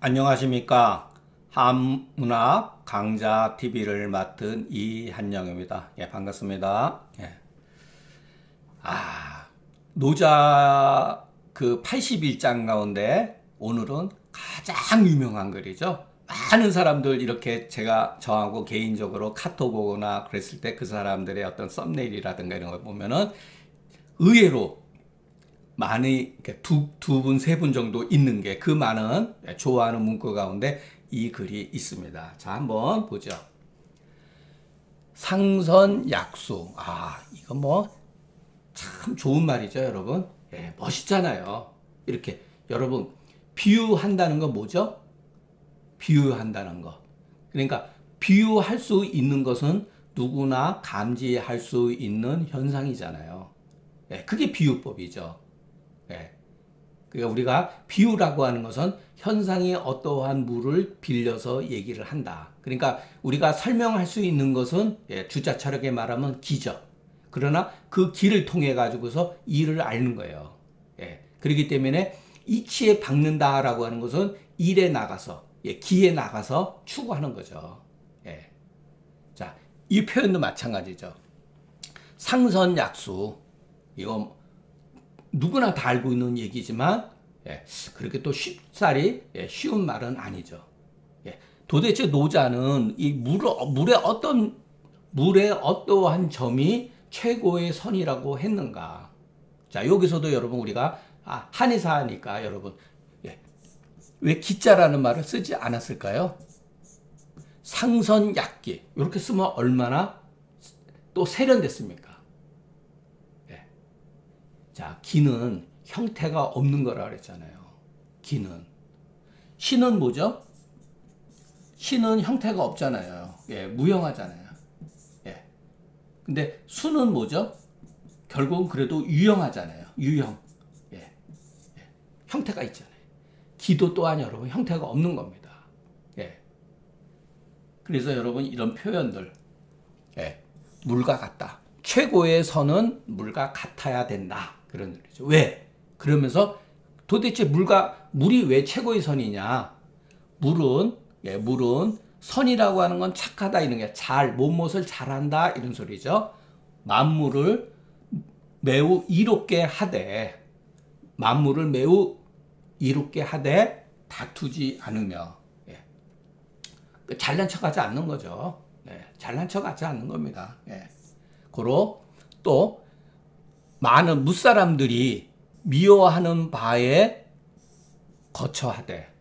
안녕하십니까. 한문학 강좌 TV를 맡은 이한영입니다. 예, 반갑습니다. 예. 노자 그 81장 가운데 오늘은 가장 유명한 글이죠. 많은 사람들 이렇게 제가 저하고 개인적으로 카톡 오거나 그랬을 때 그 사람들의 어떤 썸네일이라든가 이런 걸 보면은 의외로 많이 두 분, 세 분 정도 있는 게 그 많은 좋아하는 문구 가운데 이 글이 있습니다. 자, 한번 보죠. 상선약수. 이거 뭐 참 좋은 말이죠, 여러분. 예, 멋있잖아요. 이렇게 여러분 비유한다는 건 뭐죠? 비유한다는 거. 그러니까 비유할 수 있는 것은 누구나 감지할 수 있는 현상이잖아요. 예, 그게 비유법이죠. 예. 그러니까 우리가 비유라고 하는 것은 현상이 어떠한 물을 빌려서 얘기를 한다. 그러니까 우리가 설명할 수 있는 것은 주자철학에 말하면 기죠. 그러나 그 기를 통해 가지고서 이를 앓는 거예요. 예. 그렇기 때문에 이치에 박는다라고 하는 것은 일에 나가서 기에 나가서 추구하는 거죠. 예. 자, 이 표현도 마찬가지죠. 상선약수. 이거 누구나 다 알고 있는 얘기지만 그렇게 또 쉽사리 쉬운 말은 아니죠. 도대체 노자는 이 물의 어떠한 점이 최고의 선이라고 했는가? 자, 여기서도 여러분 우리가 한의사니까 여러분 왜 기자라는 말을 쓰지 않았을까요? 상선약기 이렇게 쓰면 얼마나 또 세련됐습니까? 자, 기는 형태가 없는 거라 그랬잖아요. 기는. 시는 뭐죠? 시는 형태가 없잖아요. 무형하잖아요. 근데 수는 뭐죠? 결국은 그래도 유형하잖아요. 유형. 형태가 있잖아요. 기도 또한 여러분 형태가 없는 겁니다. 그래서 여러분 이런 표현들. 물과 같다. 최고의 선은 물과 같아야 된다. 그런 소리죠. 왜? 그러면서 도대체 물이 왜 최고의 선이냐? 물은 선이라고 하는 건 착하다 이런 게 무엇을 잘한다 이런 소리죠. 만물을 매우 이롭게 하되 다투지 않으며 잘난 척하지 않는 거죠. 잘난 척하지 않는 겁니다. 고로 또 많은 무사람들이 미워하는 바에 거처하되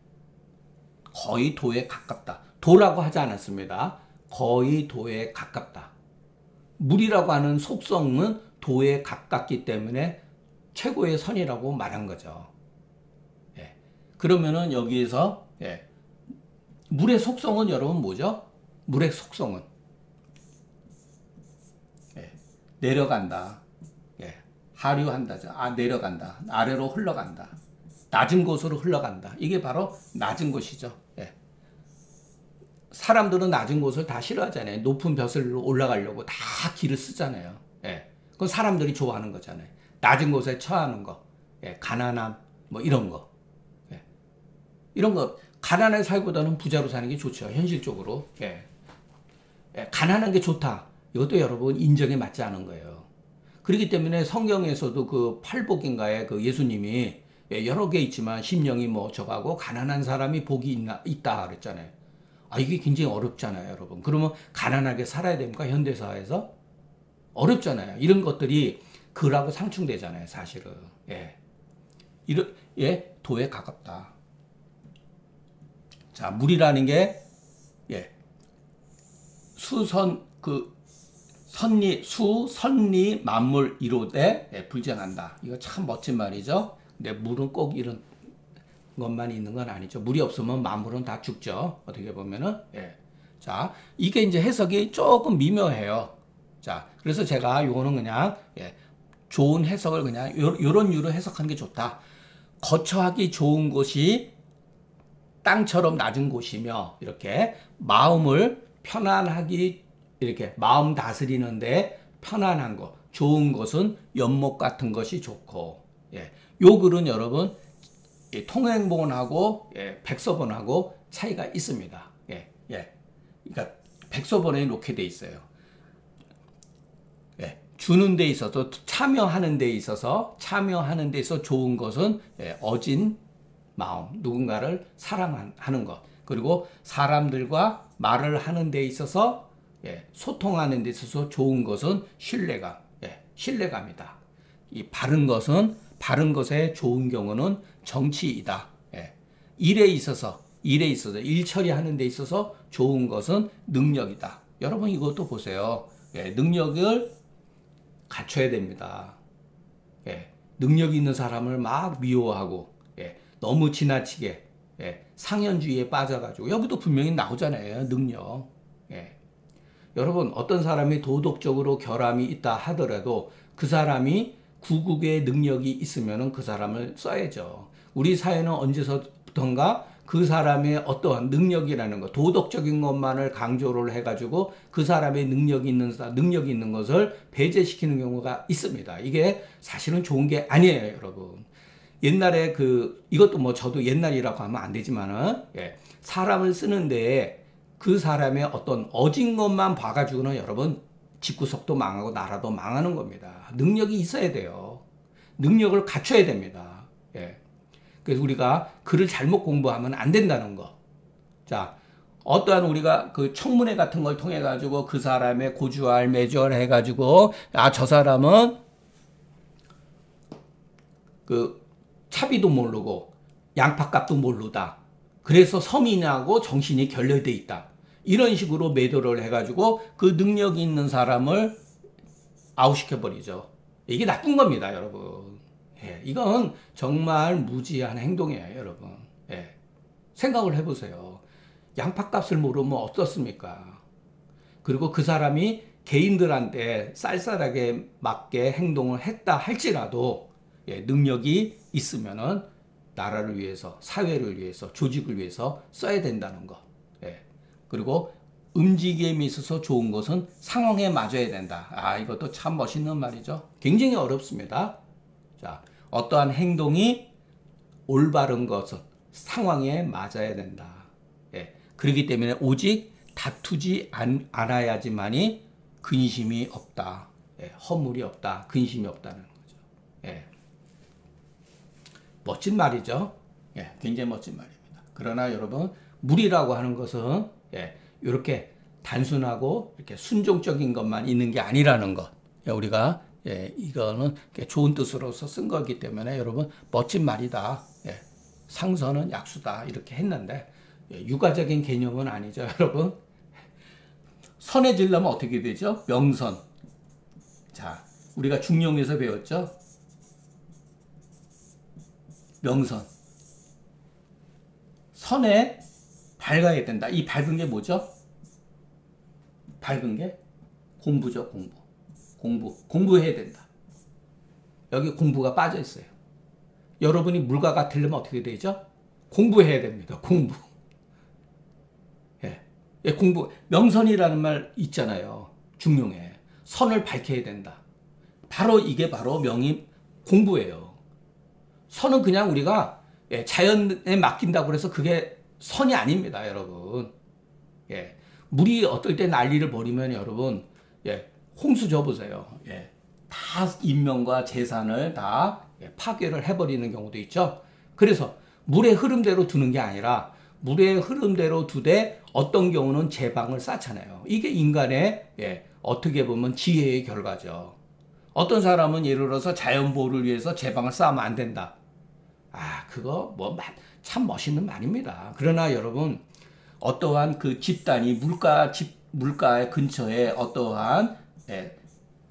거의 도에 가깝다. 도라고 하지 않았습니다. 거의 도에 가깝다. 물이라고 하는 속성은 도에 가깝기 때문에 최고의 선이라고 말한 거죠. 그러면은 여기에서 물의 속성은 여러분 뭐죠? 물의 속성은 내려간다. 하류한다죠. 내려간다. 아래로 흘러간다. 낮은 곳으로 흘러간다. 이게 바로 낮은 곳이죠. 사람들은 낮은 곳을 다 싫어하잖아요. 높은 벼슬로 올라가려고 다 길을 쓰잖아요. 그건 사람들이 좋아하는 거잖아요. 낮은 곳에 처하는 거. 가난함, 뭐 이런 거. 이런 거, 가난하게 살기보다는 부자로 사는 게 좋죠. 현실적으로. 가난한 게 좋다. 이것도 여러분 인정에 맞지 않은 거예요. 그렇기 때문에 성경에서도 그 팔복인가에 그 예수님이 여러 개 있지만 심령이 뭐 저하고 가난한 사람이 복이 있다 그랬잖아요. 이게 굉장히 어렵잖아요, 여러분. 그러면 가난하게 살아야 됩니까? 현대사회에서? 어렵잖아요. 이런 것들이 글하고 상충되잖아요, 사실은. 도에 가깝다. 자, 물이라는 게 선리 만물 이로되 불쟁한다. 이거 참 멋진 말이죠. 근데 물은 꼭 이런 것만 있는 건 아니죠. 물이 없으면 만물은 다 죽죠. 어떻게 보면은. 자, 이게 이제 해석이 조금 미묘해요. 자, 그래서 제가 요거는 그냥 좋은 해석을 그냥 요런 유로 해석하는 게 좋다. 거처하기 좋은 곳이 땅처럼 낮은 곳이며 이렇게 마음을 편안하기 이렇게 마음 다스리는데 편안한 것, 좋은 것은 연못 같은 것이 좋고, 요 글은 여러분 이 통행본하고 백서본하고 차이가 있습니다. 그러니까 백서본에 놓게 돼 있어요. 주는 데 있어서 참여하는 데 있어서 좋은 것은 어진 마음, 누군가를 사랑하는 것, 그리고 사람들과 말을 하는 데 있어서 소통하는 데 있어서 좋은 것은 신뢰감, 신뢰감이다. 이 바른 것의 좋은 경우는 정치이다. 일에 있어서 일 처리하는 데 있어서 좋은 것은 능력이다. 여러분 이것도 보세요. 능력을 갖춰야 됩니다. 능력 있는 사람을 막 미워하고 너무 지나치게 상현주의에 빠져가지고 여기도 분명히 나오잖아요. 능력. 여러분 어떤 사람이 도덕적으로 결함이 있다 하더라도 그 사람이 구국의 능력이 있으면 그 사람을 써야죠. 우리 사회는 언제서부턴가 그 사람의 어떠한 능력이라는 것, 도덕적인 것만을 강조를 해가지고 그 사람의 능력이 있는 것을 배제시키는 경우가 있습니다. 이게 사실은 좋은 게 아니에요, 여러분. 옛날에 이것도 뭐 저도 옛날이라고 하면 안 되지만은, 사람을 쓰는데 그 사람의 어떤 어진 것만 봐가지고는 여러분, 집구석도 망하고 나라도 망하는 겁니다. 능력이 있어야 돼요. 능력을 갖춰야 됩니다. 그래서 우리가 글을 잘못 공부하면 안 된다는 거. 자, 어떠한 우리가 그 청문회 같은 걸 통해 가지고 그 사람의 고주알 매주알 해가지고 저 사람은 그 차비도 모르고 양파값도 모르다. 그래서 서민하고 정신이 결렬돼 있다. 이런 식으로 매도를 해가지고 그 능력이 있는 사람을 아웃시켜버리죠. 이게 나쁜 겁니다, 여러분. 이건 정말 무지한 행동이에요, 여러분. 생각을 해보세요. 양파값을 모르면 어떻습니까? 그리고 그 사람이 개인들한테 쌀쌀하게 맞게 행동을 했다 할지라도 능력이 있으면은 나라를 위해서, 사회를 위해서, 조직을 위해서 써야 된다는 것. 그리고 움직임이 있어서 좋은 것은 상황에 맞아야 된다. 이것도 참 멋있는 말이죠. 굉장히 어렵습니다. 자, 어떠한 행동이 올바른 것은 상황에 맞아야 된다. 그렇기 때문에 오직 다투지 않아야지만이 근심이 없다. 허물이 없다. 근심이 없다는 거죠. 멋진 말이죠. 굉장히 멋진 말입니다. 그러나 여러분, 물이라고 하는 것은 이렇게 단순하고 이렇게 순종적인 것만 있는 게 아니라는 것. 우리가 이거는 좋은 뜻으로서 쓴 거기 때문에 여러분 멋진 말이다. 상선은 약수다. 이렇게 했는데 육아적인 개념은 아니죠, 여러분. 선해지려면 어떻게 되죠? 명선. 자, 우리가 중용에서 배웠죠? 명선. 선에 밝아야 된다. 이 밝은 게 뭐죠? 밝은 게 공부죠, 공부. 공부해야 된다. 여기 공부가 빠져 있어요. 여러분이 물과 같으려면 어떻게 되죠? 공부해야 됩니다. 공부. 공부. 명선이라는 말 있잖아요. 중용에. 선을 밝혀야 된다. 이게 바로 공부예요. 선은 그냥 우리가 자연에 맡긴다고 해서 그게 선이 아닙니다, 여러분. 물이 어떨 때 난리를 벌이면 여러분, 홍수 줘보세요. 다 인명과 재산을 다 파괴를 해버리는 경우도 있죠. 그래서 물의 흐름대로 두는 게 아니라 물의 흐름대로 두되 어떤 경우는 제방을 쌓잖아요. 이게 인간의 어떻게 보면 지혜의 결과죠. 어떤 사람은 예를 들어서 자연보호를 위해서 제방을 쌓으면 안 된다. 그거 참 멋있는 말입니다. 그러나 여러분, 어떠한 그 집단이 물가 근처에 어떠한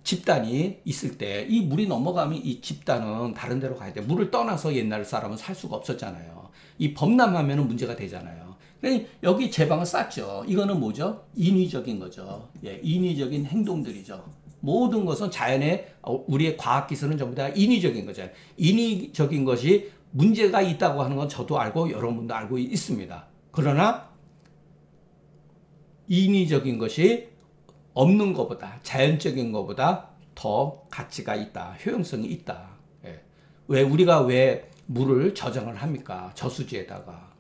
집단이 있을 때 이 물이 넘어가면 이 집단은 다른 데로 가야 돼. 물을 떠나서 옛날 사람은 살 수가 없었잖아요. 이 범람하면 문제가 되잖아요. 그러니까 여기 제방을 쌓죠. 이거는 뭐죠? 인위적인 거죠. 인위적인 행동들이죠. 모든 것은 우리의 과학기술은 전부 다 인위적인 거잖아요. 인위적인 것이 문제가 있다고 하는 건 저도 알고 여러분도 알고 있습니다. 그러나 인위적인 것이 없는 것보다, 자연적인 것보다 더 가치가 있다. 효용성이 있다. 우리가 왜 물을 저장을 합니까? 저수지에다가.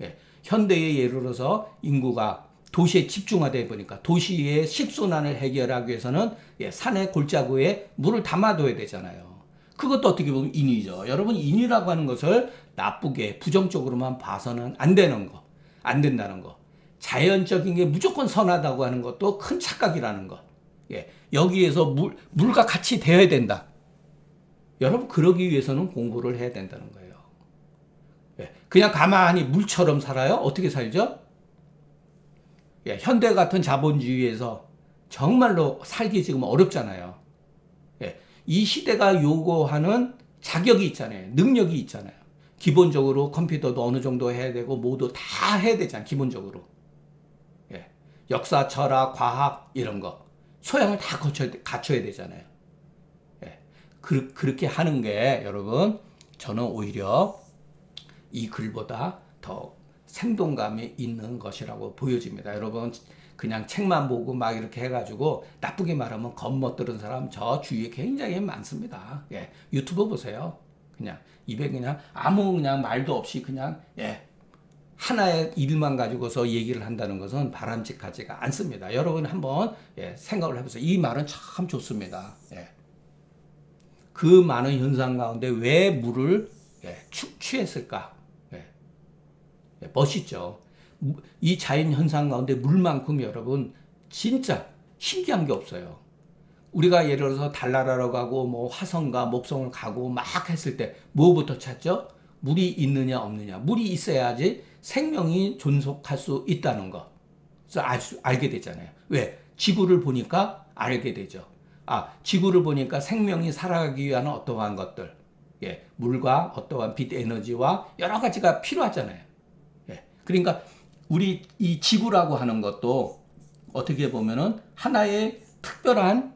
예. 현대의 예를 들어서 인구가 도시에 집중화되어 보니까 도시의 식순환을 해결하기 위해서는 예, 산의 골짜기에 물을 담아둬야 되잖아요. 그것도 어떻게 보면 인위죠. 여러분, 인위라고 하는 것을 나쁘게 부정적으로만 봐서는 안 되는 거, 안 된다는 거. 자연적인 게 무조건 선하다고 하는 것도 큰 착각이라는 것. 예, 여기에서 물과 같이 되어야 된다. 여러분, 그러기 위해서는 공부를 해야 된다는 거예요. 예, 그냥 가만히 물처럼 살아요? 어떻게 살죠? 예, 현대 같은 자본주의에서 정말로 살기 지금 어렵잖아요. 예, 이 시대가 요구하는 자격이 있잖아요. 능력이 있잖아요. 기본적으로 컴퓨터도 어느 정도 해야 되고 모두 다 해야 되잖아요. 기본적으로. 예, 역사, 철학, 과학 이런 거 소양을 다 갖춰야 되잖아요. 예, 그렇게 하는 게 여러분, 저는 오히려 이 글보다 더 생동감이 있는 것이라고 보여집니다. 여러분, 그냥 책만 보고 막 이렇게 해가지고 나쁘게 말하면 겉멋들은 사람 저 주위에 굉장히 많습니다. 예, 유튜브 보세요. 그냥 입에 그냥 아무 그냥 말도 없이 그냥 예, 하나의 일만 가지고서 얘기를 한다는 것은 바람직하지가 않습니다. 여러분 한번 예, 생각을 해보세요. 이 말은 참 좋습니다. 예. 그 많은 현상 가운데 왜 물을 예, 취했을까? 멋있죠. 이 자연 현상 가운데 물만큼 여러분 진짜 신기한 게 없어요. 우리가 예를 들어서 달나라로 가고 뭐 화성과 목성을 가고 막 했을 때 뭐부터 찾죠? 물이 있느냐 없느냐. 물이 있어야지 생명이 존속할 수 있다는 거. 그래서 알게 되잖아요. 왜? 지구를 보니까 알게 되죠. 아, 지구를 보니까 생명이 살아가기 위한 어떠한 것들, 예, 물과 어떠한 빛 에너지와 여러 가지가 필요하잖아요. 그러니까 우리 이 지구라고 하는 것도 어떻게 보면은 하나의 특별한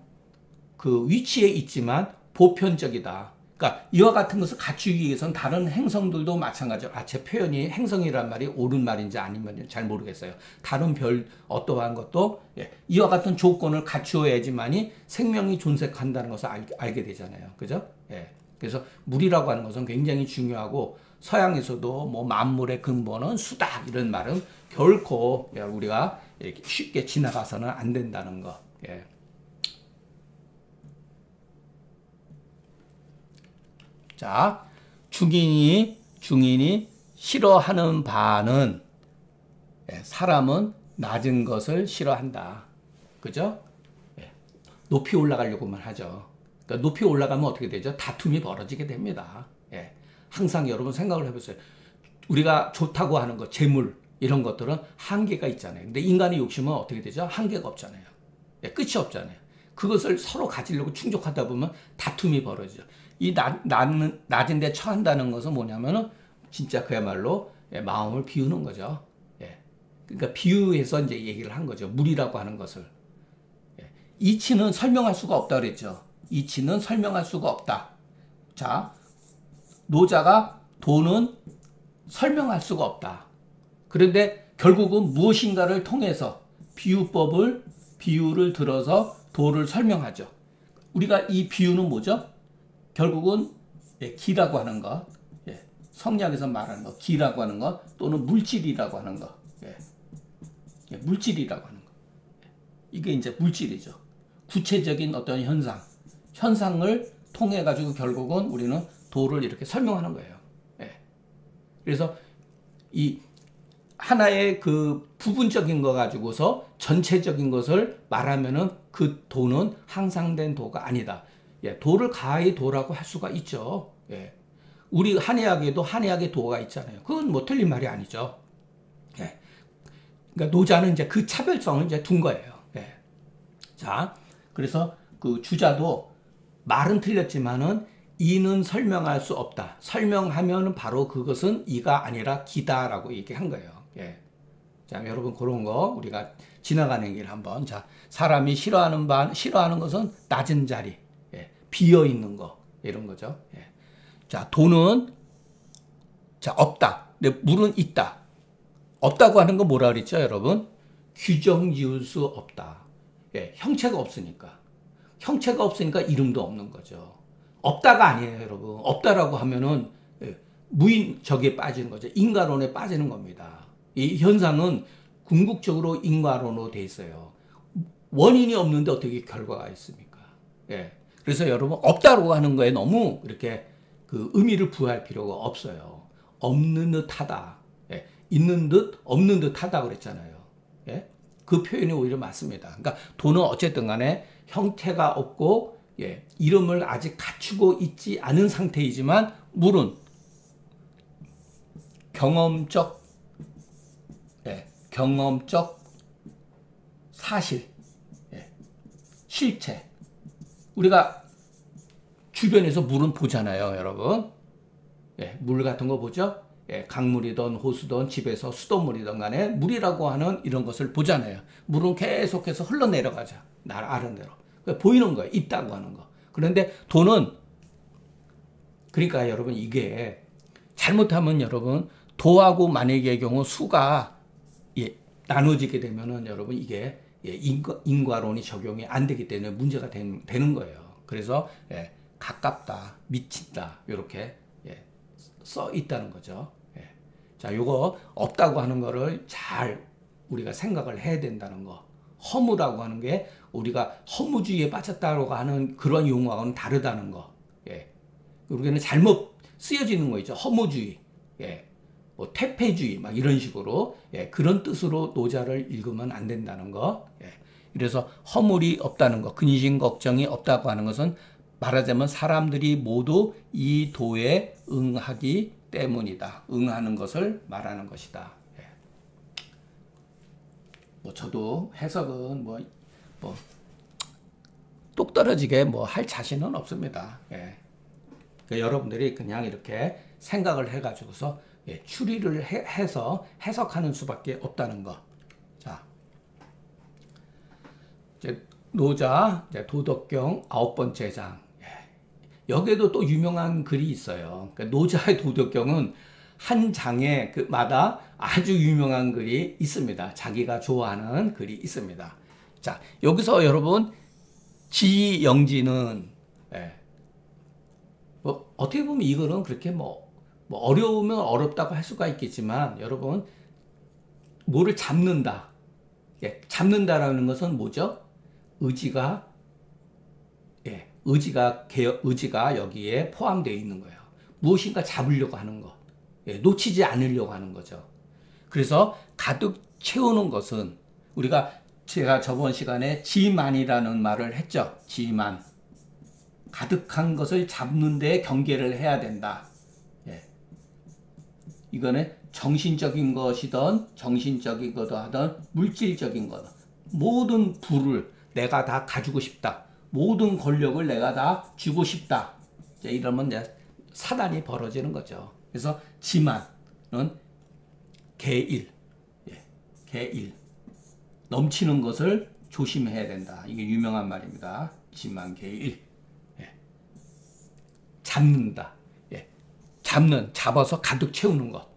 그 위치에 있지만 보편적이다. 그러니까 이와 같은 것을 갖추기 위해서는 다른 행성들도 마찬가지로, 제 표현이 행성이란 말이 옳은 말인지 아니면 잘 모르겠어요. 다른 별 어떠한 것도 예, 이와 같은 조건을 갖추어야지만이 생명이 존속한다는 것을 알게 되잖아요. 그죠? 예. 그래서 물이라고 하는 것은 굉장히 중요하고, 서양에서도 뭐 만물의 근본은 수다 이런 말은 결코 우리가 이렇게 쉽게 지나가서는 안 된다는 거. 예. 자, 중인이 싫어하는 바는 예, 사람은 낮은 것을 싫어한다. 그죠? 예. 높이 올라가려고만 하죠. 그러니까 높이 올라가면 어떻게 되죠? 다툼이 벌어지게 됩니다. 예. 항상 여러분 생각을 해보세요. 우리가 좋다고 하는 것, 재물 이런 것들은 한계가 있잖아요. 근데 인간의 욕심은 어떻게 되죠? 한계가 없잖아요. 예, 끝이 없잖아요. 그것을 서로 가지려고 충족하다 보면 다툼이 벌어지죠. 이 낮은 데 처한다는 것은 뭐냐면은 진짜 그야말로 예, 마음을 비우는 거죠. 예. 그러니까 비유해서 이제 얘기를 한 거죠. 물이라고 하는 것을. 예. 이치는 설명할 수가 없다 그랬죠. 이치는 설명할 수가 없다. 자, 노자가 도는 설명할 수가 없다. 그런데 결국은 무엇인가를 통해서 비유를 들어서 도를 설명하죠. 우리가 이 비유는 뭐죠? 결국은 예, 기라고 하는 것, 예, 성리학에서 말하는 것, 기라고 하는 것, 또는 물질이라고 하는 것, 예, 예, 물질이라고 하는 것. 이게 이제 물질이죠. 구체적인 어떤 현상을 통해 가지고 결국은 우리는 도를 이렇게 설명하는 거예요. 예. 그래서 이 하나의 그 부분적인 거 가지고서 전체적인 것을 말하면은 그 도는 항상된 도가 아니다. 예, 도를 가히 도라고 할 수가 있죠. 예. 우리 한의학에도 한의학의 도가 있잖아요. 그건 뭐 틀린 말이 아니죠. 예. 그러니까 노자는 이제 그 차별성을 이제 둔 거예요. 예. 자, 그래서 그 주자도 말은 틀렸지만은 이는 설명할 수 없다. 설명하면 바로 그것은 이가 아니라 기다라고 얘기한 거예요. 예. 자, 여러분 그런 거 우리가 지나가는 길 한번. 자, 사람이 싫어하는 것은 낮은 자리, 예. 비어 있는 거 이런 거죠. 예. 자, 도는 자 없다. 근데 물은 있다. 없다고 하는 거 뭐라 그랬죠, 여러분? 규정 지을 수 없다. 예, 형체가 없으니까. 형체가 없으니까 이름도 없는 거죠. 없다가 아니에요, 여러분. 없다라고 하면은 무인적에 빠지는 거죠. 인과론에 빠지는 겁니다. 이 현상은 궁극적으로 인과론으로 돼 있어요. 원인이 없는데 어떻게 결과가 있습니까? 예. 그래서 여러분 없다고 하는 거에 너무 이렇게 그 의미를 부여할 필요가 없어요. 없는 듯하다. 예. 있는 듯 없는 듯하다 그랬잖아요. 예. 그 표현이 오히려 맞습니다. 그러니까 돈은 어쨌든 간에 형태가 없고 예. 이름을 아직 갖추고 있지 않은 상태이지만 물은 경험적 사실, 실체. 우리가 주변에서 물은 보잖아요, 여러분. 물 같은 거 보죠? 강물이든 호수든 집에서 수돗물이든 간에 물이라고 하는 이런 것을 보잖아요. 물은 계속해서 흘러내려가죠. 아래로. 보이는 거예요. 있다고 하는 거. 그런데 돈은, 그러니까 여러분 이게 잘못하면 여러분 도하고 만약의 경우 수가 나눠지게 되면은 여러분 이게 인과론이 적용이 안 되기 때문에 문제가 되는 거예요. 그래서 가깝다, 미친다 이렇게 써 있다는 거죠. 자, 요거 없다고 하는 거를 잘 우리가 생각을 해야 된다는 거. 허무라고 하는 게 우리가 허무주의에 빠졌다고 하는 그런 용어와는 다르다는 거. 우리는 잘못 쓰여지는 거 있죠. 허무주의. 뭐 퇴폐주의 막 이런 식으로 그런 뜻으로 노자를 읽으면 안 된다는 거. 그래서 허물이 없다는 거, 근심 걱정이 없다고 하는 것은 말하자면 사람들이 모두 이 도에 응하기 때문이다. 응하는 것을 말하는 것이다. 뭐 저도 해석은 뭐 똑 떨어지게 뭐 할 자신은 없습니다. 그러니까 여러분들이 그냥 이렇게 생각을 해가지고서 추리를 해서 해석하는 수밖에 없다는 거. 자, 이제 노자 이제 도덕경 9번째 장. 여기에도 또 유명한 글이 있어요. 그러니까 노자의 도덕경은 한 장에 그마다 아주 유명한 글이 있습니다. 자기가 좋아하는 글이 있습니다. 자, 여기서 여러분 지영지는 뭐 어떻게 보면 이 글은 그렇게 뭐 어려우면 어렵다고 할 수가 있겠지만 여러분 뭐를 잡는다. 잡는다라는 것은 뭐죠? 의지가 여기에 포함되어 있는 거예요. 무엇인가 잡으려고 하는 것. 놓치지 않으려고 하는 거죠. 그래서 가득 채우는 것은 제가 저번 시간에 지만이라는 말을 했죠. 지만. 가득한 것을 잡는 데 경계를 해야 된다. 이거는 정신적인 것이든 정신적인 것도 하든 물질적인 거든 모든 부를 내가 다 가지고 싶다. 모든 권력을 내가 다 쥐고 싶다. 이러면 이제 사단이 벌어지는 거죠. 그래서 지만은 개일. 넘치는 것을 조심해야 된다. 이게 유명한 말입니다. 지만 개일. 잡는다. 잡아서 가득 채우는 것.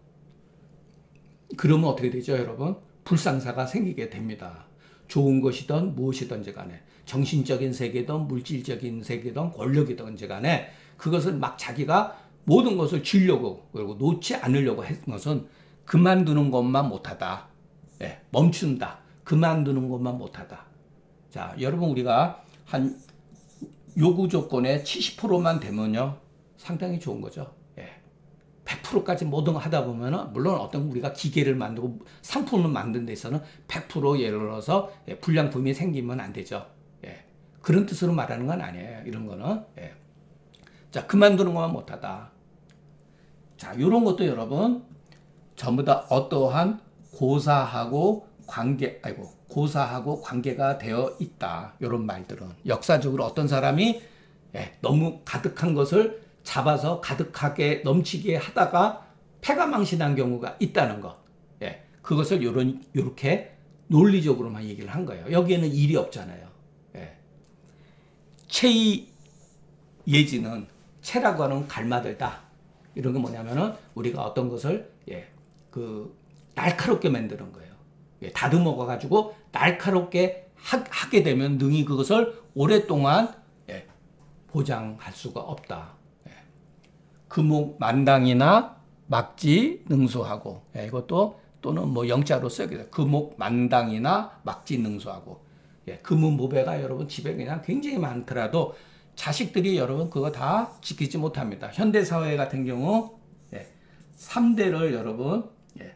그러면 어떻게 되죠, 여러분? 불상사가 생기게 됩니다. 좋은 것이든 무엇이든지 간에 정신적인 세계든 물질적인 세계든 권력이든지 간에 그것을 막 자기가 모든 것을 쥐려고 그리고 놓지 않으려고 했던 것은 그만두는 것만 못하다. 멈춘다. 그만두는 것만 못하다. 자, 여러분 우리가 한 요구 조건의 70%만 되면요 상당히 좋은 거죠. 100%까지 모든 거 하다 보면은 물론 어떤 우리가 기계를 만들고 상품을 만드는 데 있어서는 100% 예를 들어서 불량품이 생기면 안 되죠. 그런 뜻으로 말하는 건 아니에요. 이런 거는. 자, 그만두는 것만 못하다. 자, 이런 것도 여러분 전부 다 어떠한 고사하고 관계가 되어 있다. 이런 말들은 역사적으로 어떤 사람이 너무 가득한 것을 잡아서 가득하게 넘치게 하다가 패가망신한 경우가 있다는 것. 그것을 요렇게 논리적으로만 얘기를 한 거예요. 여기에는 일이 없잖아요. 체의 예지는 체라고 하는 갈마들다. 이런 게 뭐냐면은 우리가 어떤 것을 날카롭게 만드는 거예요. 다듬어 가지고 날카롭게 하게 되면 능히 그것을 오랫동안 보장할 수가 없다. 금옥만당이나 막지 능수하고, 예, 이것도 또는 뭐 영자로 쓰게 금옥 만당이나 막지 능수하고, 예, 금은보배가 여러분 집에 그냥 굉장히 많더라도 자식들이 여러분 그거 다 지키지 못합니다. 현대사회 같은 경우, 예, 3대를 여러분, 예,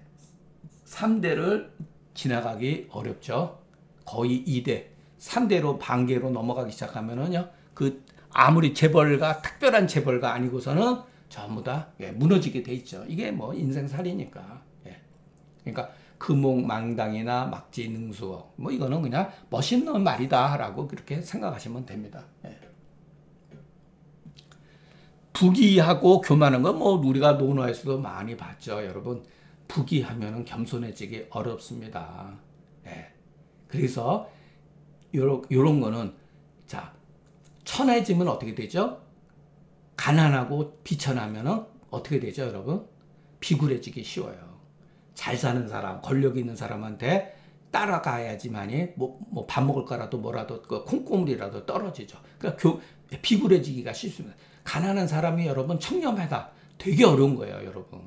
3대를 지나가기 어렵죠. 거의 2대, 3대로 반계로 넘어가기 시작하면은요, 그 아무리 재벌가, 특별한 재벌가 아니고서는 전부 다, 예, 무너지게 돼 있죠. 이게 뭐 인생살이니까. 예. 그러니까 금옥망당이나 막지능수, 뭐 이거는 그냥 멋있는 말이다라고 그렇게 생각하시면 됩니다. 예. 부귀하고 교만한 건 뭐 우리가 논어에서도 많이 봤죠. 여러분, 부귀하면은 겸손해지기 어렵습니다. 예. 그래서 요런 거는, 자, 천해지면 어떻게 되죠? 가난하고 비천하면은 어떻게 되죠, 여러분? 비굴해지기 쉬워요. 잘 사는 사람, 권력 있는 사람한테 따라가야지만이 뭐 밥 먹을 거라도 뭐라도 그 콩고물이라도 떨어지죠. 그러니까 비굴해지기가 쉽습니다. 가난한 사람이 여러분 청렴하다, 되게 어려운 거예요, 여러분.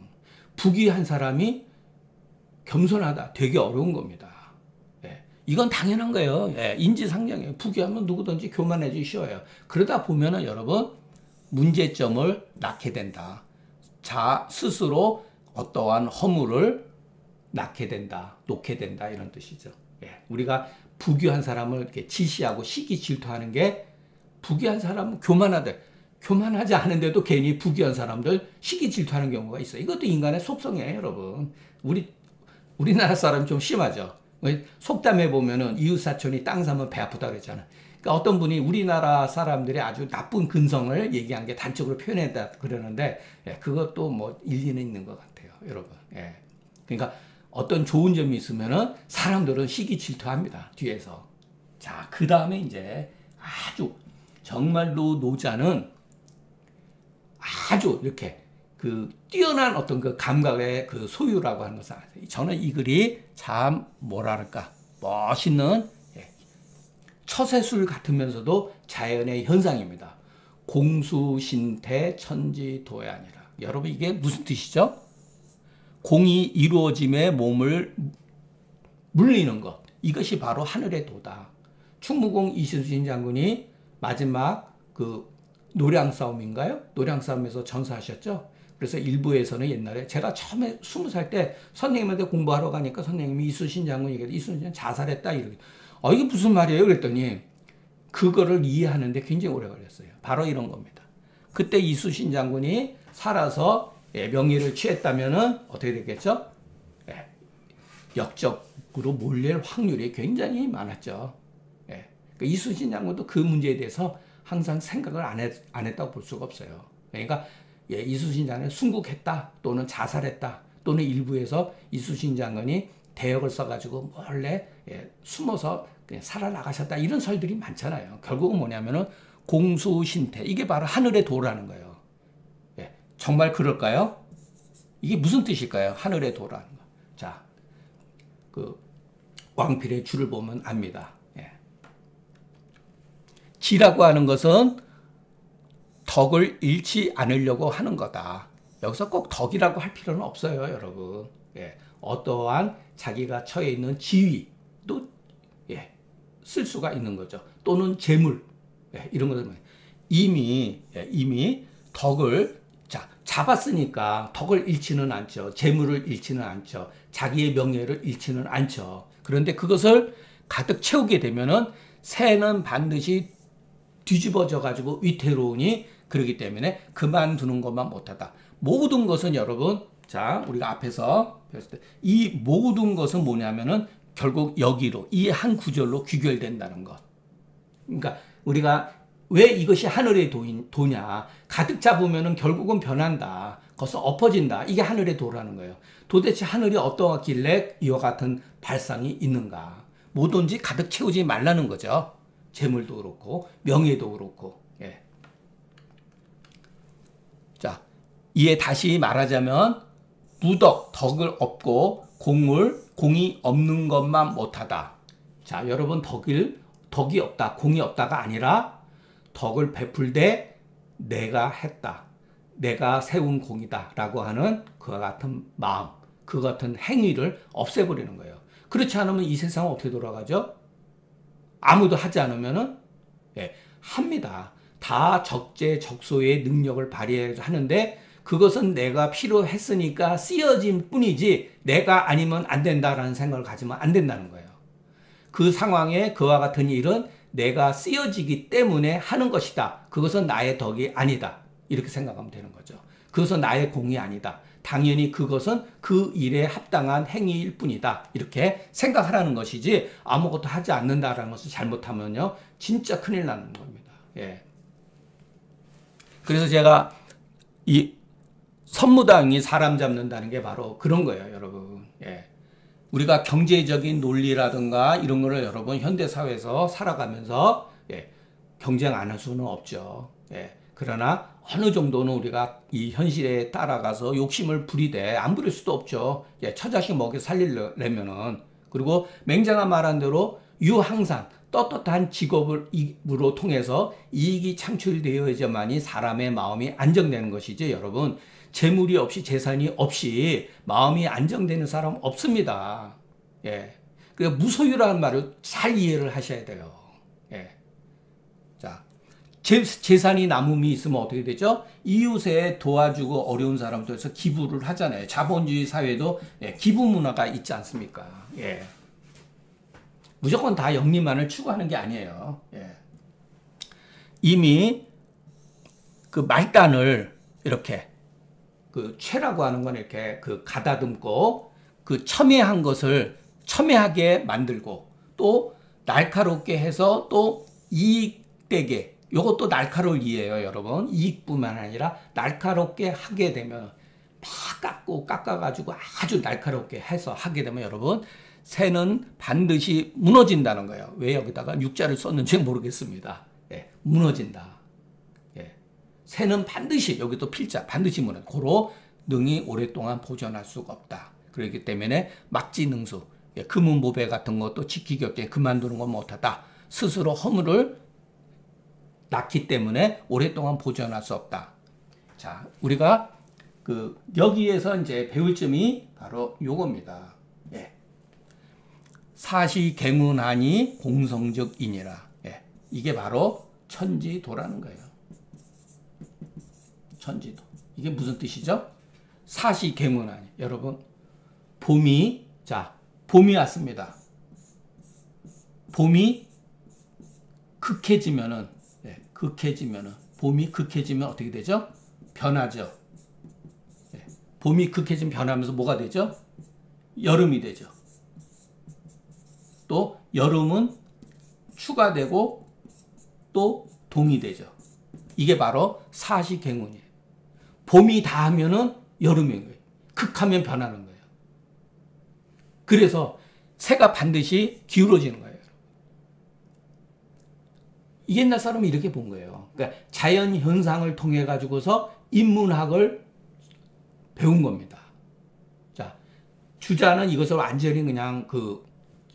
부귀한 사람이 겸손하다, 되게 어려운 겁니다. 예, 이건 당연한 거예요. 예, 인지상정이에요. 부귀하면 누구든지 교만해지기 쉬워요. 그러다 보면은 여러분 문제점을 낳게 된다. 스스로 어떠한 허물을 낳게 된다, 놓게 된다, 이런 뜻이죠. 예, 우리가 부귀한 사람을 이렇게 지시하고 시기 질투하는 게, 부귀한 사람은 교만하다. 교만하지 않은데도 괜히 부귀한 사람들 시기 질투하는 경우가 있어요. 이것도 인간의 속성이에요, 여러분. 우리나라 사람이 좀 심하죠. 속담에 보면은 이웃사촌이 땅 사면 배 아프다 그랬잖아. 그러니까 어떤 분이 우리나라 사람들이 아주 나쁜 근성을 얘기한 게 단적으로 표현했다 그러는데, 예, 그것도 뭐 일리는 있는 것 같아요, 여러분. 예. 그러니까 어떤 좋은 점이 있으면은 사람들은 시기 질투합니다, 뒤에서. 자, 그 다음에 이제 아주 정말로 노자는 아주 이렇게 그 뛰어난 어떤 그 감각의 그 소유라고 하는 것을 아세요. 저는 이 글이 참 뭐랄까 멋있는, 예, 처세술 같으면서도 자연의 현상입니다. 공수신태 천지도야니라. 여러분, 이게 무슨 뜻이죠? 공이 이루어짐에 몸을 물리는 것, 이것이 바로 하늘의 도다. 충무공 이순신 장군이 마지막 그 노량 싸움인가요? 노량 싸움에서 전사하셨죠? 그래서 일부에서는 옛날에 제가 처음에 20살 때 선생님한테 공부하러 가니까 선생님이 이순신 장군 얘기해서 이순신 자살했다, 이렇게. 이게 무슨 말이에요? 그랬더니 그거를 이해하는데 굉장히 오래 걸렸어요. 바로 이런 겁니다. 그때 이순신 장군이 살아서, 예, 명예를 취했다면은 어떻게 됐겠죠? 예, 역적으로 몰릴 확률이 굉장히 많았죠. 예, 그러니까 이순신 장군도 그 문제에 대해서 항상 생각을 안 했다고 볼 수가 없어요. 그러니까, 예, 이순신 장군이 순국했다, 또는 자살했다, 또는 일부에서 이순신 장군이 대역을 써가지고 몰래, 예, 숨어서 그냥 살아나가셨다, 이런 설들이 많잖아요. 결국은 뭐냐면은 공수신태, 이게 바로 하늘의 도라는 거예요. 예, 정말 그럴까요? 이게 무슨 뜻일까요? 하늘의 도라는 거. 자, 그 왕필의 줄을 보면 압니다. 예. 지라고 하는 것은 덕을 잃지 않으려고 하는 거다. 여기서 꼭 덕이라고 할 필요는 없어요, 여러분. 예, 어떠한 자기가 처해 있는 지위도, 예, 쓸 수가 있는 거죠. 또는 재물, 예, 이런 것들. 이미 덕을 잡았으니까 덕을 잃지는 않죠. 재물을 잃지는 않죠. 자기의 명예를 잃지는 않죠. 그런데 그것을 가득 채우게 되면은 새는 반드시 뒤집어져 가지고 위태로우니, 그러기 때문에 그만두는 것만 못하다. 모든 것은 여러분, 자, 우리가 앞에서 배웠을 때 이 모든 것은 뭐냐면은 결국 여기로, 이 한 구절로 귀결된다는 것. 그러니까 우리가 왜 이것이 하늘의 도냐, 가득 잡으면은 결국은 변한다, 거기서 엎어진다, 이게 하늘의 도라는 거예요. 도대체 하늘이 어떠하길래 이와 같은 발상이 있는가? 뭐든지 가득 채우지 말라는 거죠. 재물도 그렇고 명예도 그렇고. 예. 자, 이에 다시 말하자면 무덕, 덕을 얻고 공이 없는 것만 못하다. 자, 여러분, 덕이 없다, 공이 없다가 아니라 덕을 베풀되 내가 했다, 내가 세운 공이다 라고 하는 그와 같은 마음, 그 같은 행위를 없애버리는 거예요. 그렇지 않으면 이 세상은 어떻게 돌아가죠? 아무도 하지 않으면은 합니다. 다 적재적소의 능력을 발휘하는데 그것은 내가 필요했으니까 쓰여진 뿐이지 내가 아니면 안 된다라는 생각을 가지면 안 된다는 거예요. 그 상황에 그와 같은 일은 내가 쓰여지기 때문에 하는 것이다. 그것은 나의 덕이 아니다. 이렇게 생각하면 되는 거죠. 그것은 나의 공이 아니다. 당연히 그것은 그 일에 합당한 행위일 뿐이다. 이렇게 생각하라는 것이지 아무것도 하지 않는다라는 것을 잘못하면요. 진짜 큰일 나는 겁니다. 예. 그래서 제가 이 선무당이 사람 잡는다는 게 바로 그런 거예요, 여러분. 예. 우리가 경제적인 논리라든가 이런 거를 여러분 현대사회에서 살아가면서 경쟁 안 할 수는 없죠. 그러나 어느 정도는 우리가 이 현실에 따라가서 욕심을 부리되 안 부릴 수도 없죠. 처자식 먹여 살리려면은. 그리고 맹장아 말한 대로 유항상 떳떳한 직업으로 통해서 이익이 창출되어야지만이 사람의 마음이 안정되는 것이지 여러분 재물이 없이 재산이 없이 마음이 안정되는 사람 없습니다. 그러니까 무소유라는 말을 잘 이해를 하셔야 돼요. 자, 재산이 남음이 있으면 어떻게 되죠? 이웃에 도와주고 어려운 사람들에서 기부를 하잖아요. 자본주의 사회도 기부 문화가 있지 않습니까? 무조건 다 영리만을 추구하는 게 아니에요. 이미 그 말단을 이렇게 그 채라고 하는 건 이렇게 그 가다듬고 그 첨예한 것을 첨예하게 만들고 또 날카롭게 해서 또 이익되게 요것도 날카로울 이에요, 여러분. 이익뿐만 아니라 날카롭게 하게 되면 막 깎아가지고 아주 날카롭게 해서 하게 되면 여러분 새는 반드시 무너진다는 거예요. 왜 여기다가 육자를 썼는지 모르겠습니다. 무너진다. 새는 반드시 여기 또 필자 반드시 무너져. 고로 능이 오랫동안 보존할 수가 없다. 그렇기 때문에 막지능수 금은보배 같은 것도 지키기 어렵게 그만두는 건 못하다. 스스로 허물을 낳기 때문에 오랫동안 보존할 수 없다. 자, 우리가 그 여기에서 이제 배울 점이 바로 요겁니다. 사시갱운하니 공성적이니라. 이게 바로 천지도라는 거예요. 천지도. 이게 무슨 뜻이죠? 사시갱운하니. 여러분, 봄이 왔습니다. 봄이 극해지면은, 봄이 극해지면 어떻게 되죠? 변하죠. 봄이 극해지면 변하면서 뭐가 되죠? 여름이 되죠. 또 여름은 추가되고 또 동이 되죠. 이게 바로 사시갱운이에요. 봄이 다 하면은 여름인 거예요. 극하면 변하는 거예요. 그래서 새가 반드시 기울어지는 거예요. 옛날 사람이 이렇게 본 거예요. 그러니까 자연 현상을 통해 가지고서 인문학을 배운 겁니다. 자, 주자는 이것을 완전히 그냥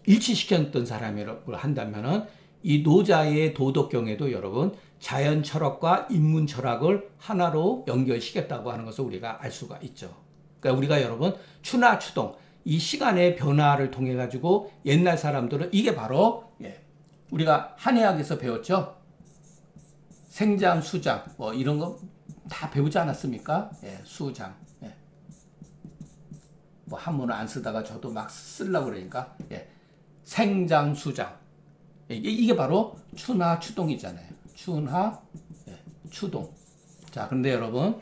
일치시켰던 사람이라고 한다면은 이 노자의 도덕경에도 여러분 자연 철학과 인문 철학을 하나로 연결시켰다고 하는 것을 우리가 알 수가 있죠. 그러니까 우리가 여러분 추나 추동 이 시간의 변화를 통해 가지고 옛날 사람들은 이게 바로 우리가 한의학에서 배웠죠. 생장, 수장 뭐 이런 거 다 배우지 않았습니까? 수장. 뭐 한문을 안 쓰다가 저도 막 쓰려고 그러니까 생장, 수장. 이게 바로 추나 추동이잖아요. 추나 추동. 자, 그런데 여러분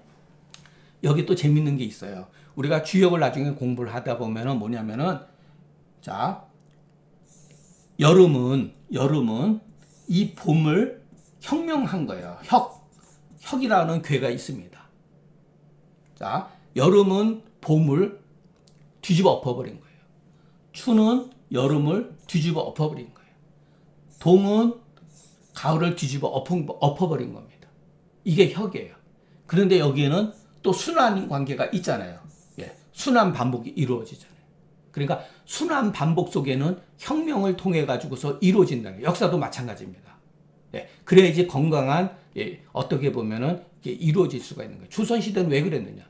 여기 또 재밌는 게 있어요. 우리가 주역을 나중에 공부를 하다 보면은 뭐냐면은 자, 여름은 이 봄을 혁명한 거예요. 혁이라는 괴가 있습니다. 자, 여름은 봄을 뒤집어 엎어버린 거예요. 추는 여름을 뒤집어 엎어버린 거예요. 동은 가을을 뒤집어 엎어버린 겁니다. 이게 혁이에요. 그런데 여기에는 또 순환 관계가 있잖아요. 순환 반복이 이루어지잖아요. 그러니까 순환 반복 속에는 혁명을 통해 가지고서 이루어진다는 거예요. 역사도 마찬가지입니다. 그래야지 건강한 어떻게 보면은 이게 이루어질 수가 있는 거예요. 조선시대는 왜 그랬느냐?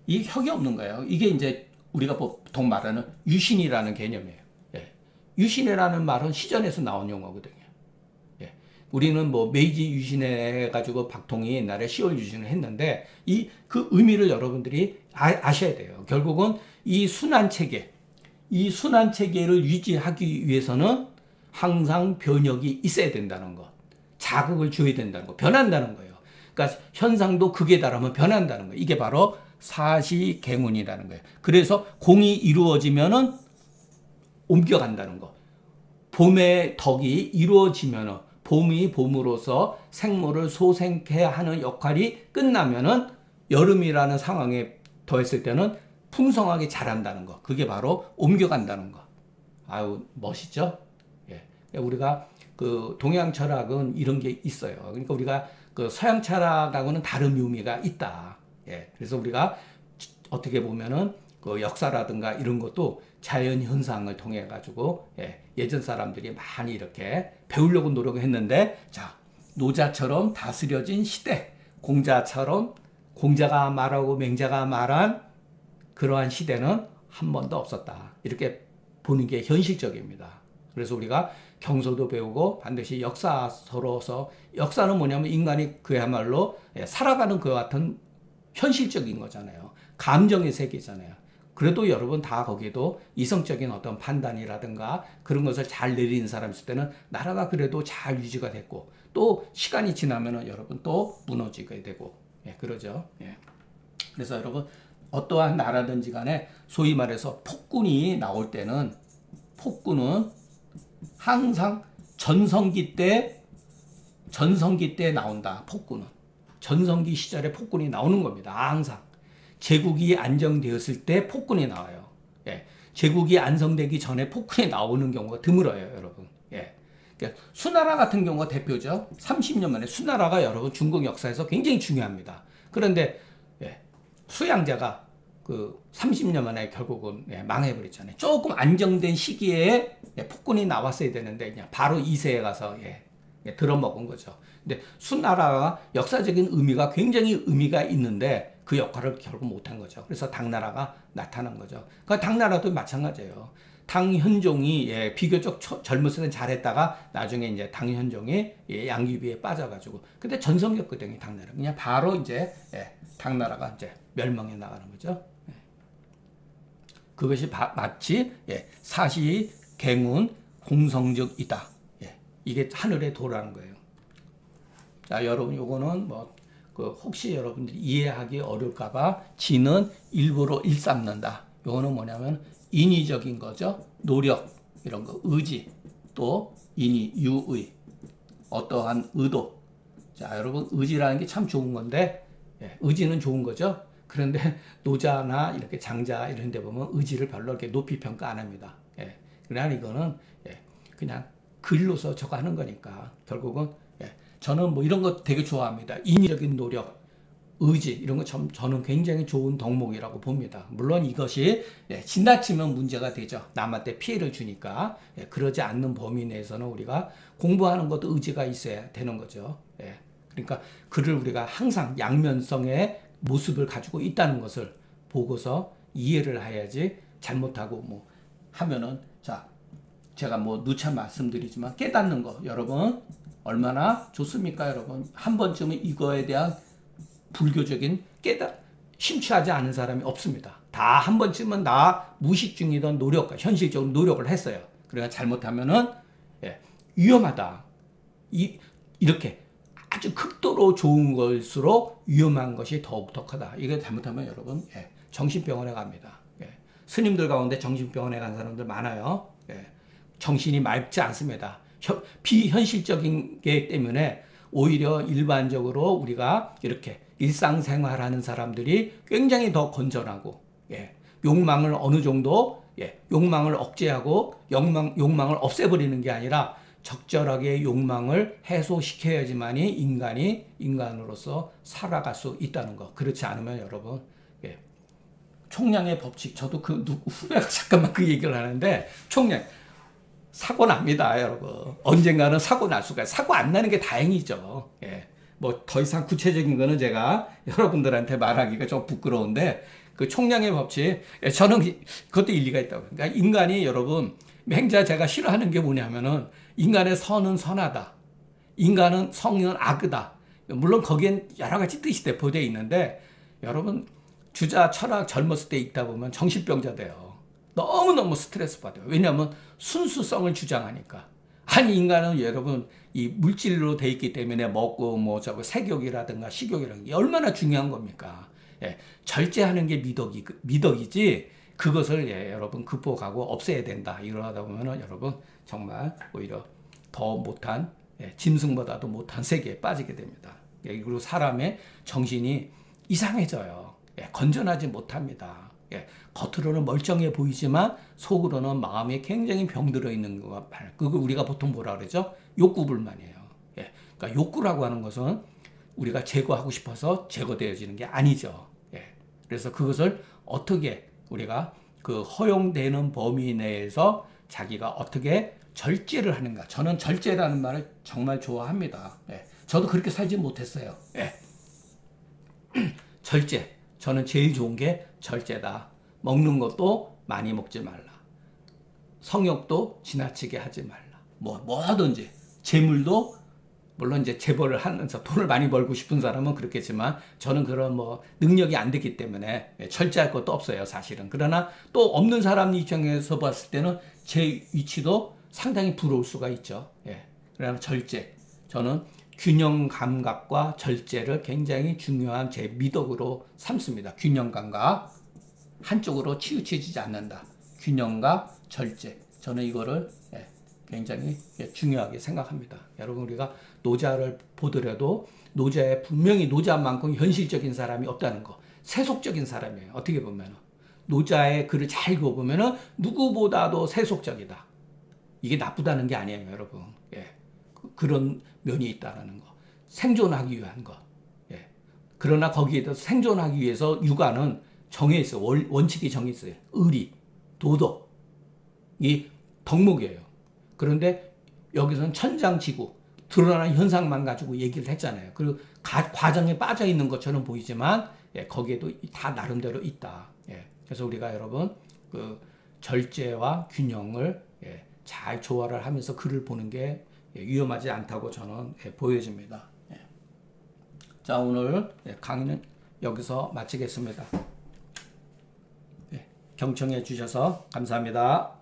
이 혁이 없는 거예요. 이게 이제 우리가 보통 말하는 유신이라는 개념이에요. 예. 유신이라는 말은 시전에서 나온 용어거든요. 예. 우리는 뭐 메이지 유신해 가지고 박통이 옛날에 10월 유신을 했는데 그 의미를 여러분들이 아셔야 돼요. 결국은 이 순환 체계, 이 순환 체계를 유지하기 위해서는 항상 변혁이 있어야 된다는 것, 자극을 줘야 된다는 것, 변한다는 거예요. 그러니까 현상도 극에 달하면 변한다는 거예요. 이게 바로 사시갱운이라는 거예요. 그래서 공이 이루어지면은 옮겨간다는 거. 봄의 덕이 이루어지면은 봄이 봄으로서 생물을 소생케 하는 역할이 끝나면은 여름이라는 상황에 더했을 때는 풍성하게 자란다는 거. 그게 바로 옮겨간다는 거. 아유, 멋있죠? 예. 우리가 그 동양 철학은 이런 게 있어요. 그러니까 우리가 그 서양 철학하고는 다른 의미가 있다. 예. 그래서 우리가 어떻게 보면은 그 역사라든가 이런 것도 자연 현상을 통해 가지고 예전 사람들이 많이 이렇게 배우려고 노력했는데, 자, 노자처럼 다스려진 시대, 공자처럼 공자가 말하고 맹자가 말한 그러한 시대는 한 번도 없었다. 이렇게 보는 게 현실적입니다. 그래서 우리가 경서도 배우고 반드시 역사서로서, 역사는 뭐냐면 인간이 그야말로 살아가는 그와 같은 현실적인 거잖아요. 감정의 세계잖아요. 그래도 여러분 다 거기에도 이성적인 어떤 판단이라든가 그런 것을 잘 내리는 사람이 있을 때는 나라가 그래도 잘 유지가 됐고, 또 시간이 지나면은 여러분 또 무너지게 되고, 그러죠. 그래서 여러분 어떠한 나라든지 간에 소위 말해서 폭군이 나올 때는, 폭군은 항상 전성기 때 나온다. 폭군은 전성기 시절에 폭군이 나오는 겁니다. 항상 제국이 안정되었을 때 폭군이 나와요. 제국이 안정되기 전에 폭군이 나오는 경우가 드물어요, 여러분. 그러니까 수나라 같은 경우가 대표죠. 30년 만에 수나라가 여러분 중국 역사에서 굉장히 중요합니다. 그런데 수양자가 그 30년 만에 결국은 망해버렸잖아요. 조금 안정된 시기에 폭군이 나왔어야 되는데 그냥 바로 2세에 가서 들어먹은 거죠. 근데 수나라가 역사적인 의미가 굉장히 의미가 있는데 그 역할을 결국 못한 거죠. 그래서 당나라가 나타난 거죠. 그 당나라도 마찬가지예요. 당현종이 비교적 젊었을 땐 잘했다가 나중에 이제 당현종이 양귀비에 빠져가지고 근데 전성기였거든요. 당나라 그냥 바로 이제 당나라가 이제 멸망해 나가는 거죠. 그것이 마치 사시갱운 공성적이다. 이게 하늘에 도라는 거예요. 자, 여러분 요거는 뭐 혹시 여러분들이 이해하기 어려울까봐 지는 일부러 일삼는다. 요거는 뭐냐면 인위적인 거죠. 노력 이런 거, 의지, 또 인위, 유의, 어떠한 의도. 자, 여러분 의지라는 게 참 좋은 건데 의지는 좋은 거죠. 그런데 노자나 이렇게 장자 이런 데 보면 의지를 별로 이렇게 높이 평가 안 합니다. 그냥 이거는 그냥 글로서 저거 하는 거니까 결국은 저는 뭐 이런 거 되게 좋아합니다. 인위적인 노력, 의지 이런 거 저는 굉장히 좋은 덕목이라고 봅니다. 물론 이것이 지나치면 문제가 되죠. 남한테 피해를 주니까. 그러지 않는 범위 내에서는 우리가 공부하는 것도 의지가 있어야 되는 거죠. 그러니까 글을 우리가 항상 양면성의 모습을 가지고 있다는 것을 보고서 이해를 해야지, 잘못하고 뭐 하면은, 자, 제가 뭐 누차 말씀드리지만 깨닫는 거 여러분 얼마나 좋습니까? 여러분 한 번쯤은 이거에 대한 불교적인 심취하지 않은 사람이 없습니다. 다 한 번쯤은 나 무식 중이던 노력과 현실적으로 노력을 했어요. 그러니까 잘못하면은 위험하다. 이렇게 아주 극도로 좋은 것일수록 위험한 것이 더욱더 크다. 이거 잘못하면 여러분 정신병원에 갑니다. 스님들 가운데 정신병원에 간 사람들 많아요. 정신이 맑지 않습니다. 비현실적인 게 때문에 오히려 일반적으로 우리가 이렇게 일상생활하는 사람들이 굉장히 더 건전하고, 욕망을 어느 정도, 욕망을 억제하고 욕망을 없애버리는 게 아니라 적절하게 욕망을 해소시켜야지만이 인간이 인간으로서 살아갈 수 있다는 거. 그렇지 않으면 여러분, 총량의 법칙, 저도 후배가 잠깐만 그 얘기를 하는데, 총량, 사고 납니다, 여러분. 언젠가는 사고 날 수가 있어요. 사고 안 나는 게 다행이죠. 뭐 더 이상 구체적인 거는 제가 여러분들한테 말하기가 좀 부끄러운데 그 총량의 법칙 저는 그것도 일리가 있다고. 그러니까 인간이 여러분 맹자 제가 싫어하는 게 뭐냐면은 인간의 선은 선하다. 인간은 성은 악이다. 물론 거기엔 여러 가지 뜻이 대포되어 있는데 여러분 주자 철학 젊었을 때 읽다 보면 정신병자 돼요. 너무너무 스트레스 받아요. 왜냐하면 순수성을 주장하니까. 아니 인간은 여러분 이 물질로 돼 있기 때문에 먹고 뭐 저거 색욕이라든가 식욕이라든가 이게 얼마나 중요한 겁니까? 예, 절제하는 게 미덕이지 그것을 여러분 극복하고 없애야 된다. 이러다 보면은 여러분 정말 오히려 더 못한 짐승보다도 못한 세계에 빠지게 됩니다. 그리고 사람의 정신이 이상해져요. 건전하지 못합니다. 겉으로는 멀쩡해 보이지만 속으로는 마음에 굉장히 병들어 있는 거. 그걸 우리가 보통 뭐라 그러죠? 욕구불만이에요. 그러니까 욕구라고 하는 것은 우리가 제거하고 싶어서 제거되어지는 게 아니죠. 그래서 그것을 어떻게 우리가 그 허용되는 범위 내에서 자기가 어떻게 절제를 하는가. 저는 절제라는 말을 정말 좋아합니다. 저도 그렇게 살지 못했어요. 절제. 저는 제일 좋은 게 절제다. 먹는 것도 많이 먹지 말라. 성욕도 지나치게 하지 말라. 뭐든지. 재물도 물론 이제 재벌을 하면서 돈을 많이 벌고 싶은 사람은 그렇겠지만 저는 그런 능력이 안 됐기 때문에 절제할 것도 없어요, 사실은. 그러나 또 없는 사람 입장에서 봤을 때는 제 위치도 상당히 부러울 수가 있죠. 그러나 절제. 저는 균형 감각과 절제를 굉장히 중요한 제 미덕으로 삼습니다. 균형 감각. 한쪽으로 치우쳐지지 않는다. 균형과 절제. 저는 이거를 굉장히 중요하게 생각합니다. 여러분 우리가 노자를 보더라도 노자에 분명히 노자만큼 현실적인 사람이 없다는 거. 세속적인 사람이에요. 어떻게 보면 노자의 글을 잘 읽어보면 누구보다도 세속적이다. 이게 나쁘다는 게 아니에요, 여러분. 그런 면이 있다는 거. 생존하기 위한 것. 그러나 거기에 더 생존하기 위해서 육아는 정해 있어요. 원칙이 정해 있어요. 의리, 도덕. 이 덕목이에요. 그런데 여기서는 천장지구, 드러나는 현상만 가지고 얘기를 했잖아요. 그리고 과정에 빠져 있는 것처럼 보이지만 거기에도 다 나름대로 있다. 그래서 우리가 여러분 그 절제와 균형을 잘 조화를 하면서 글을 보는 게 위험하지 않다고 저는 보여집니다. 자, 오늘 강의는 여기서 마치겠습니다. 경청해 주셔서 감사합니다.